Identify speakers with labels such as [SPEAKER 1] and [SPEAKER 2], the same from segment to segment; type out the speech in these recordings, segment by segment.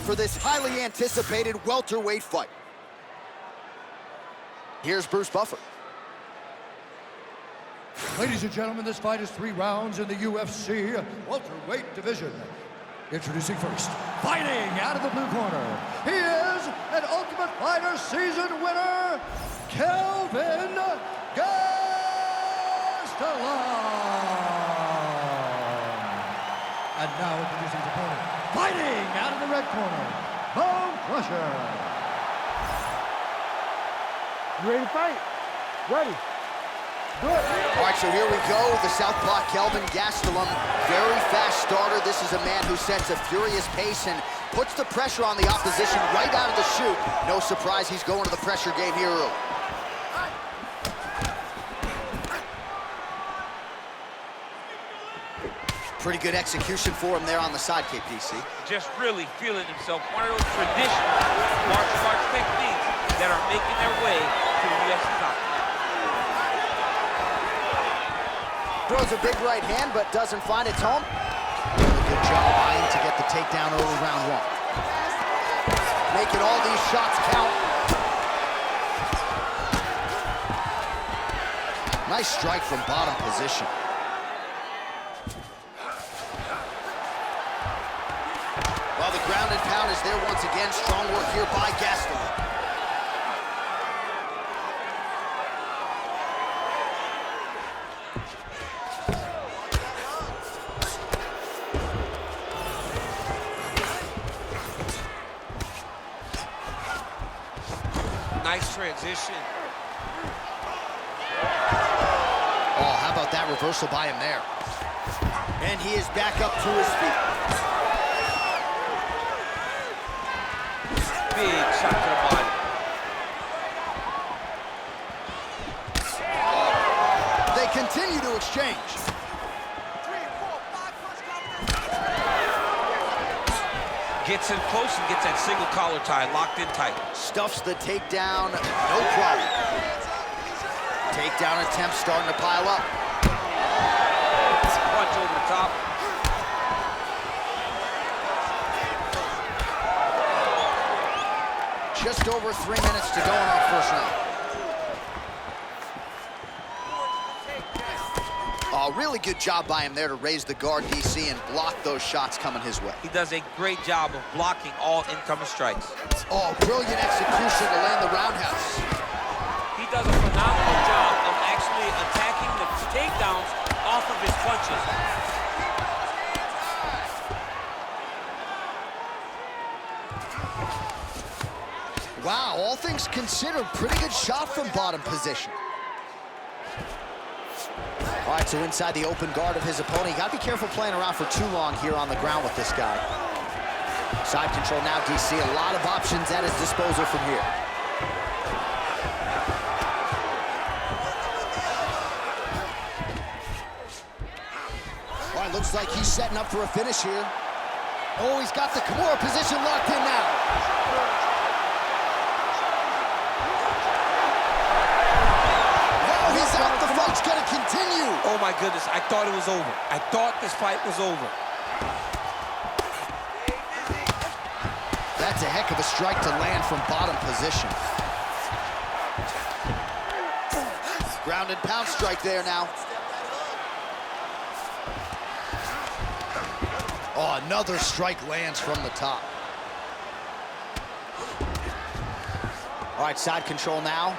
[SPEAKER 1] for this highly anticipated welterweight fight. Here's Bruce Buffer.
[SPEAKER 2] Ladies and gentlemen, this fight is 3 rounds in the UFC welterweight division. Introducing first, fighting out of the blue corner, he is an Ultimate Fighter season winner, Kelvin Gastelum. And now introducing his opponent, fighting out of the red corner, Bone Crusher.
[SPEAKER 3] You ready to fight? Ready. Do it.
[SPEAKER 1] All right, so here we go. The southpaw Kelvin Gastelum, very fast starter. This is a man who sets a furious pace and puts the pressure on the opposition right out of the chute. No surprise, he's going to the pressure game here early. Pretty good execution for him there on the side kick, DC.
[SPEAKER 4] Just really feeling himself. One of those traditional martial arts techniques that are making their way to the UFC top.
[SPEAKER 1] Throws a big right hand, but doesn't find its home. Really good job by him to get the takedown early round 1. Making all these shots count. Nice strike from bottom position. Well, the ground and pound is there once again. Strong work here by Gastelum.
[SPEAKER 4] Nice transition.
[SPEAKER 1] Oh, how about that reversal by him there? And he is back up to his feet.
[SPEAKER 4] Big shot to the body.
[SPEAKER 1] They continue to exchange.
[SPEAKER 4] Gets in close and gets that single collar tie locked in tight.
[SPEAKER 1] Stuffs the takedown, no problem. Takedown attempts starting to pile up.
[SPEAKER 4] Punch over the top.
[SPEAKER 1] Just over 3 minutes to go in our first round. Oh, really good job by him there to raise the guard, DC, and block those shots coming his way.
[SPEAKER 4] He does a great job of blocking all incoming strikes.
[SPEAKER 1] Oh, brilliant execution to land the roundhouse.
[SPEAKER 4] He does a phenomenal job of actually attacking the takedowns off of his punches.
[SPEAKER 1] Wow, all things considered, pretty good shot from bottom position. All right, so inside the open guard of his opponent. You gotta be careful playing around for too long here on the ground with this guy. Side control now, DC. A lot of options at his disposal from here. All right, looks like he's setting up for a finish here. Oh, he's got the Kimura position locked in now. He's out. The fight's gonna continue.
[SPEAKER 4] Oh my goodness, I thought it was over. I thought this fight was over.
[SPEAKER 1] That's a heck of a strike to land from bottom position. Ground and pound strike there now. Oh, another strike lands from the top. All right, side control now.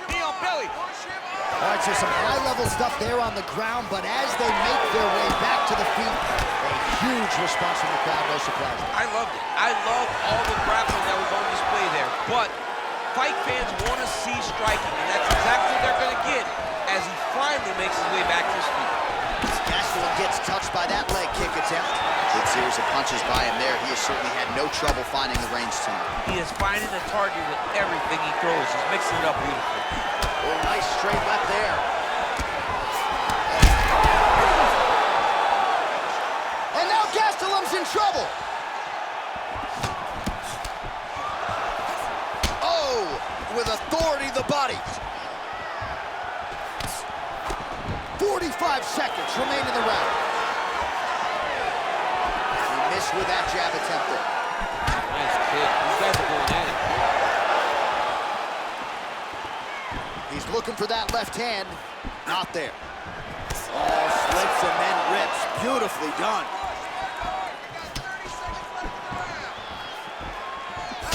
[SPEAKER 4] Knee on belly.
[SPEAKER 1] All right, so some high-level stuff there on the ground, but as they make their way back to the feet, a huge response from the crowd, no surprise.
[SPEAKER 4] I loved it. I loved all the grappling that was on display there. But fight fans want to see striking, and that's exactly what they're going to get as he finally makes his way back to his feet.
[SPEAKER 1] Gastelum gets touched by that leg kick attempt. Good series of punches by him there. He has certainly had no trouble finding the range tonight.
[SPEAKER 4] He is finding the target with everything he throws. He's mixing it up beautifully.
[SPEAKER 1] Oh, nice straight left there. And now Gastelum's in trouble. Oh, with authority, the body. 45 seconds remain in the round. He missed with that jab attempt there.
[SPEAKER 4] hit. These guys are going in.
[SPEAKER 1] He's looking for that left hand. Not there. Oh, slips and then rips. Beautifully done.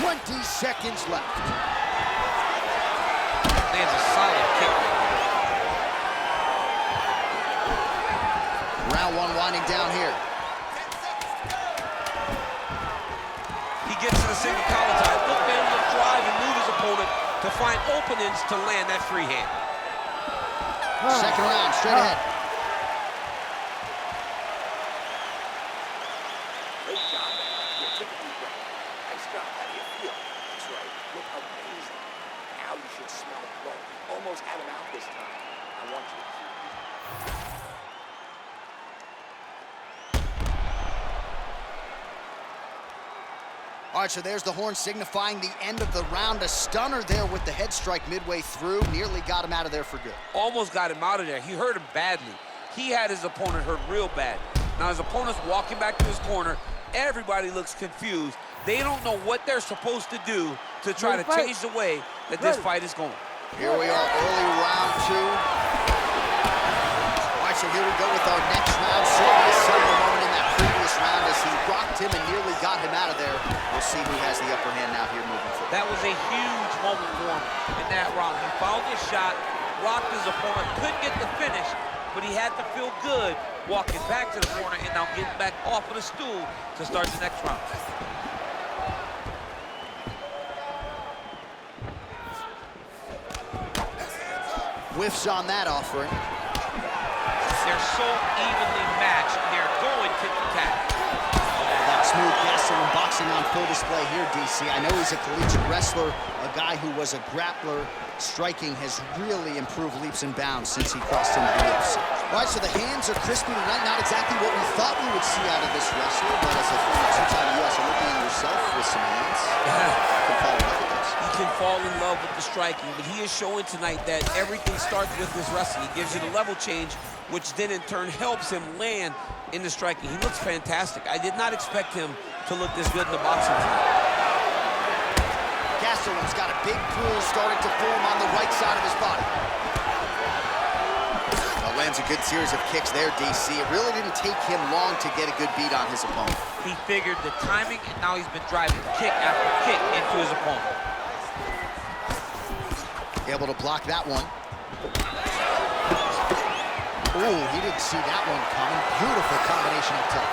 [SPEAKER 1] 20 seconds left.
[SPEAKER 4] Lands a solid kick right
[SPEAKER 1] Round one winding down here.
[SPEAKER 4] He gets to the single collar tie. Look for him to drive and move his opponent to find openings to land that free hand.
[SPEAKER 1] Second round, straight ahead.
[SPEAKER 5] Great job, man. You took a deep breath. Nice job. How do you feel? That's right. Look amazing. Now you should smell blood. Almost had him out this time. I want you to keep these.
[SPEAKER 1] All right, so there's the horn signifying the end of the round. A stunner there with the head strike midway through. Nearly got him out of there for good.
[SPEAKER 4] Almost got him out of there. He hurt him badly. He had his opponent hurt real bad. Now his opponent's walking back to his corner. Everybody looks confused. They don't know what they're supposed to do to try to change the way that this fight is going.
[SPEAKER 1] Here we are, early round two. All right, so here we go with our next round. Certainly a similar moment in that previous round as he rocked him and nearly got him out of there. We'll see who has the upper hand now here moving forward.
[SPEAKER 4] That was a huge moment for him in that round. He found his shot, rocked his opponent, couldn't get the finish, but he had to feel good walking back to the corner and now getting back off of the stool to start the next round.
[SPEAKER 1] Whiffs on that offering.
[SPEAKER 4] They're so evenly matched. They're going tit-for-tat.
[SPEAKER 1] That smooth Gastelum boxing on full display here, DC. I know he's a collegiate wrestler, a guy who was a grappler. Striking has really improved leaps and bounds since he crossed into the UFC. All right, so the hands are crispy tonight. Not exactly what we thought we would see out of this wrestler, but as a former two-time U.S. Olympian yourself with some hands,
[SPEAKER 4] You can fall in love with the striking, but he is showing tonight that everything starts with his wrestling. He gives you the level change, which then in turn helps him land in the striking. He looks fantastic. I did not expect him to look this good in the boxing tonight.
[SPEAKER 1] Gastelum's got a big bruise starting to form on the right side of his body. Lands a good series of kicks there, DC. It really didn't take him long to get a good beat on his opponent.
[SPEAKER 4] He figured the timing, and now he's been driving kick after kick into his opponent.
[SPEAKER 1] Able to block that one. Ooh, he didn't see that one coming. Beautiful combination of top.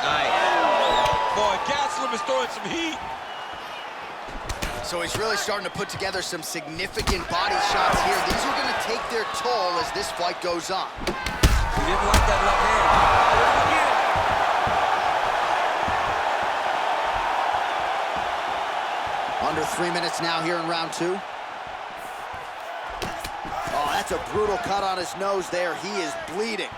[SPEAKER 4] Nice. Boy, Gastelum is throwing some heat.
[SPEAKER 1] So he's really starting to put together some significant body shots here. These are going to take their toll as this fight goes on.
[SPEAKER 4] He didn't like that left hand.
[SPEAKER 1] Under 3 minutes now here in round two. Oh, that's a brutal cut on his nose there. He is bleeding.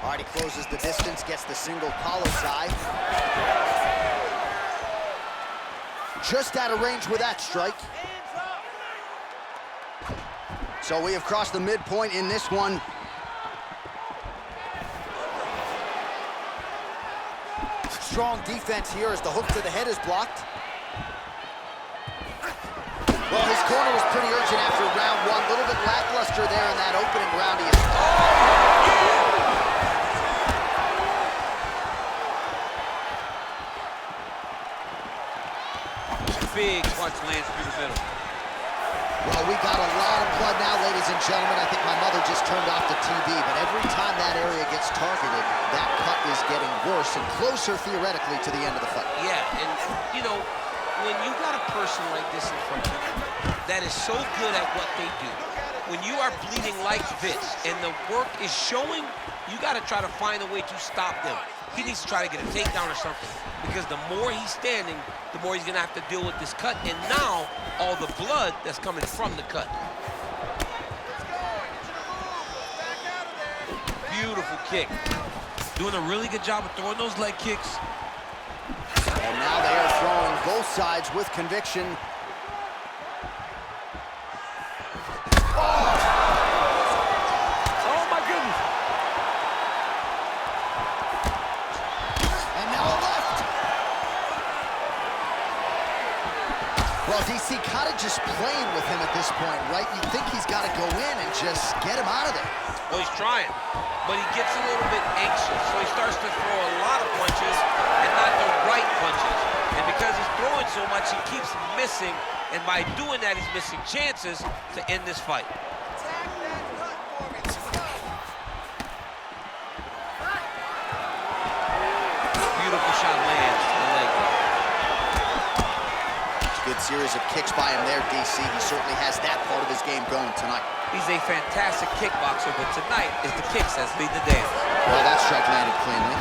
[SPEAKER 1] All right, he closes the distance, gets the single collar tie. Just out of range with that strike. So we have crossed the midpoint in this one. Strong defense here as the hook to the head is blocked. Well, his corner was pretty urgent after round one. A little bit lackluster there in that opening round. He is...
[SPEAKER 4] Big punch lands through the middle.
[SPEAKER 1] Well, we got a lot of blood now, ladies and gentlemen. I think my mother just turned off the TV, but every time that area gets targeted, that cut is getting worse and closer, theoretically, to the end of the fight.
[SPEAKER 4] Yeah, and, you know, when you got a person like this in front of you that is so good at what they do, when you are bleeding like this and the work is showing, you got to try to find a way to stop them. He needs to try to get a takedown or something, because the more he's standing, the more he's going to have to deal with this cut, and now all the blood that's coming from the cut. Beautiful kick. Doing a really good job of throwing those leg kicks.
[SPEAKER 1] And now they are throwing both sides with conviction. Well, DC kind of just playing with him at this point, right? You think he's got to go in and just get him out of there.
[SPEAKER 4] Well, he's trying, but he gets a little bit anxious, so he starts to throw a lot of punches and not the right punches. And because he's throwing so much, he keeps missing, and by doing that, he's missing chances to end this fight. Beautiful shot lands to the leg.
[SPEAKER 1] Good series of kicks by him there, DC. He certainly has that part of his game going tonight.
[SPEAKER 4] He's a fantastic kickboxer, but tonight is the kicks that's lead the dance.
[SPEAKER 1] Well, that strike landed cleanly.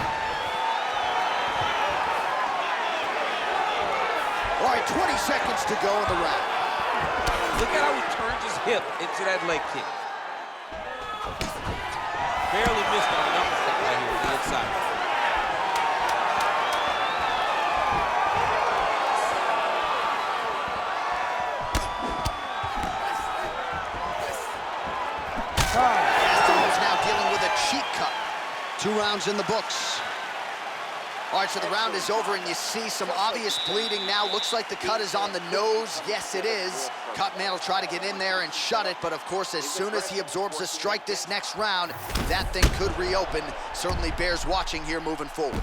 [SPEAKER 1] All right, 20 seconds to go in the round.
[SPEAKER 4] Look at how he turns his hip into that leg kick. Barely missed on an uppercut right here on the inside.
[SPEAKER 1] Gastelum's now dealing with a cheek cut. 2 rounds in the books. All right, so the round is over, and you see some obvious bleeding now. Looks like the cut is on the nose. Yes, it is. Cutman will try to get in there and shut it, but of course, as soon as he absorbs a strike this next round, that thing could reopen. Certainly bears watching here moving forward.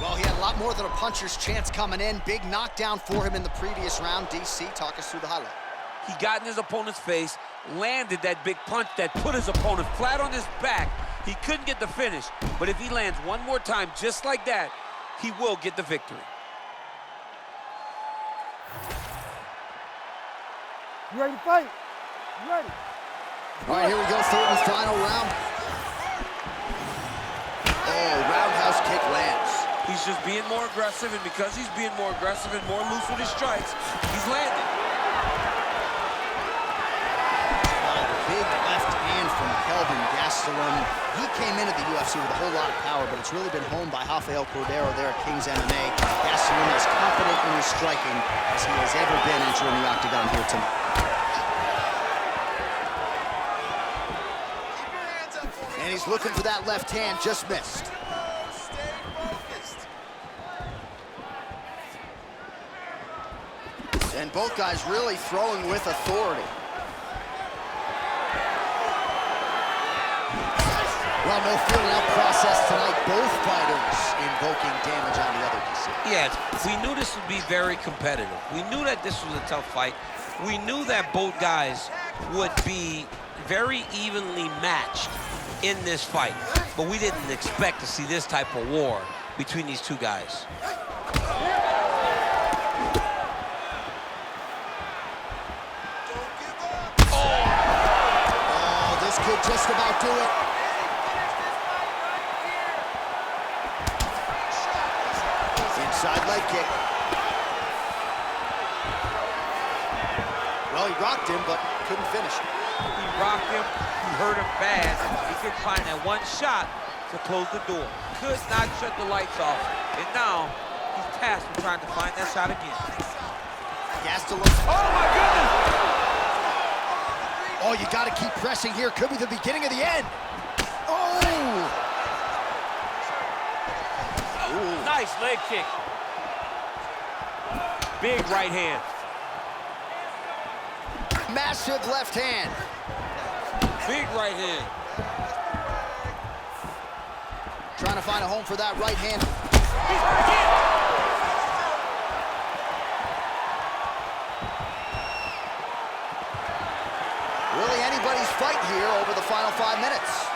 [SPEAKER 1] Well, he had a lot more than a puncher's chance coming in. Big knockdown for him in the previous round. DC, talk us through the highlight.
[SPEAKER 4] He got in his opponent's face, landed that big punch that put his opponent flat on his back. He couldn't get the finish, but if he lands one more time just like that, he will get the victory.
[SPEAKER 3] You ready to fight? You ready?
[SPEAKER 1] All right, here we go, third and final round. Oh, roundhouse kick lands.
[SPEAKER 4] He's just being more aggressive, and because he's being more aggressive and more loose with his strikes, he's landing.
[SPEAKER 1] Big left hand from Kelvin Gastelum. He came into the UFC with a whole lot of power, but it's really been honed by Rafael Cordero there at King's MMA. Gastelum is confident in his striking as he has ever been entering the octagon here tonight. And he's looking for that left hand, just missed. And both guys really throwing with authority. Well, no feeling out process tonight. Both fighters invoking damage on the other DC.
[SPEAKER 4] Yes, we knew this would be very competitive. We knew that this was a tough fight. We knew that both guys would be very evenly matched in this fight. But we didn't expect to see this type of war between these two guys.
[SPEAKER 1] Oh, this could just about do it. Inside leg kick. Well, he rocked him, but couldn't finish him.
[SPEAKER 4] He rocked him, he hurt him bad. He couldn't find that one shot to close the door. Could not shut the lights off. And now, he's tasked with trying to find that shot again.
[SPEAKER 1] Gastelum.
[SPEAKER 4] Oh my goodness!
[SPEAKER 1] Oh, you got to keep pressing here. Could be the beginning of the end. Oh!
[SPEAKER 4] Ooh. Nice leg kick. Big right hand.
[SPEAKER 1] Massive left hand.
[SPEAKER 4] Big right hand.
[SPEAKER 1] Trying to find a home for that right hand.
[SPEAKER 4] He's hurt again.
[SPEAKER 1] Really anybody's fight here over the final 5 minutes.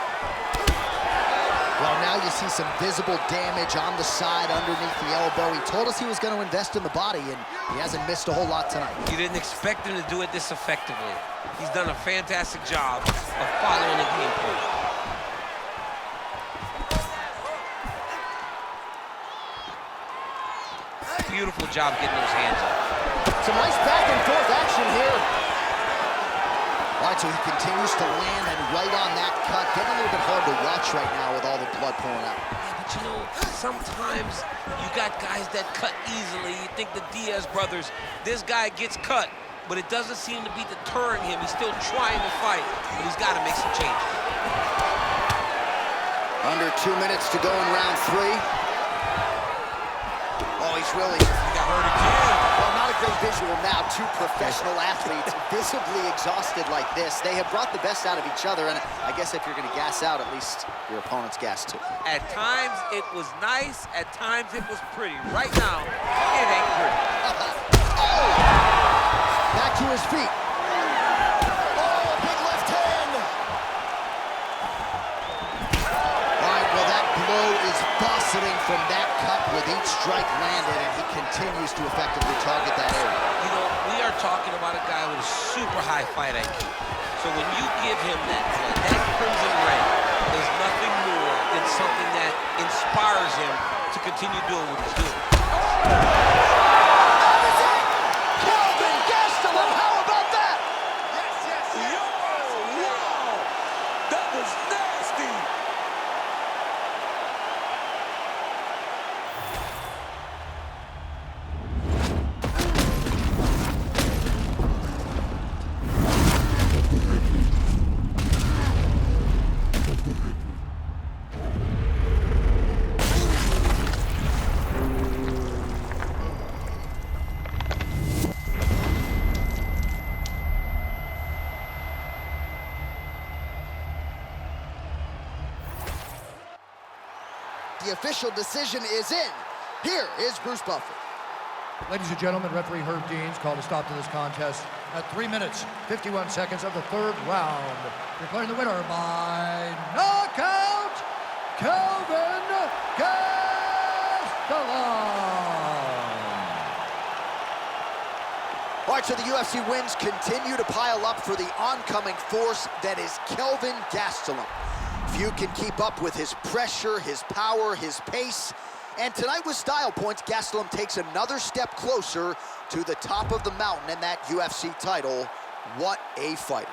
[SPEAKER 1] Well, now you see some visible damage on the side underneath the elbow. He told us he was going to invest in the body, and he hasn't missed a whole lot tonight.
[SPEAKER 4] You didn't expect him to do it this effectively. He's done a fantastic job of following the game plan. Beautiful job getting those hands up.
[SPEAKER 1] Some nice back and forth action here. All right, so he continues to land and right on that cut. Getting a little bit hard to watch right now with all the blood pouring out.
[SPEAKER 4] Yeah, but you know, sometimes you got guys that cut easily. You think the Diaz brothers, this guy gets cut, but it doesn't seem to be deterring him. He's still trying to fight, but he's got to make some changes.
[SPEAKER 1] Under 2 minutes to go in round 3. Oh, he's really...
[SPEAKER 4] He got hurt again.
[SPEAKER 1] Well, not a great visual now. Two professional athletes visibly exhausted like this. They have brought the best out of each other, and I guess if you're going to gas out, at least your opponent's gas too.
[SPEAKER 4] At times, it was nice. At times, it was pretty. Right now, it ain't pretty.
[SPEAKER 1] Oh! Back to his feet. Oh, big left hand. All right, well, that blow is buffeting from that cut with each strike landed, and he continues to effectively target that area.
[SPEAKER 4] You know, we are talking about a guy with a super high fight IQ. So when you give him that crimson ray, there's nothing more than something that inspires him to continue doing what he's doing.
[SPEAKER 1] Kelvin Gastelum, how about that?
[SPEAKER 5] Yo, wow! That was nasty!
[SPEAKER 1] The official decision is in. Here is Bruce Buffer.
[SPEAKER 2] Ladies and gentlemen, referee Herb Deans called a stop to this contest at 3 minutes, 51 seconds of the 3rd round. Declaring the winner by knockout, Kelvin Gastelum.
[SPEAKER 1] All right, so the UFC wins continue to pile up for the oncoming force that is Kelvin Gastelum. Few can keep up with his pressure, his power, his pace. And tonight with style points, Gastelum takes another step closer to the top of the mountain and that UFC title. What a fighter.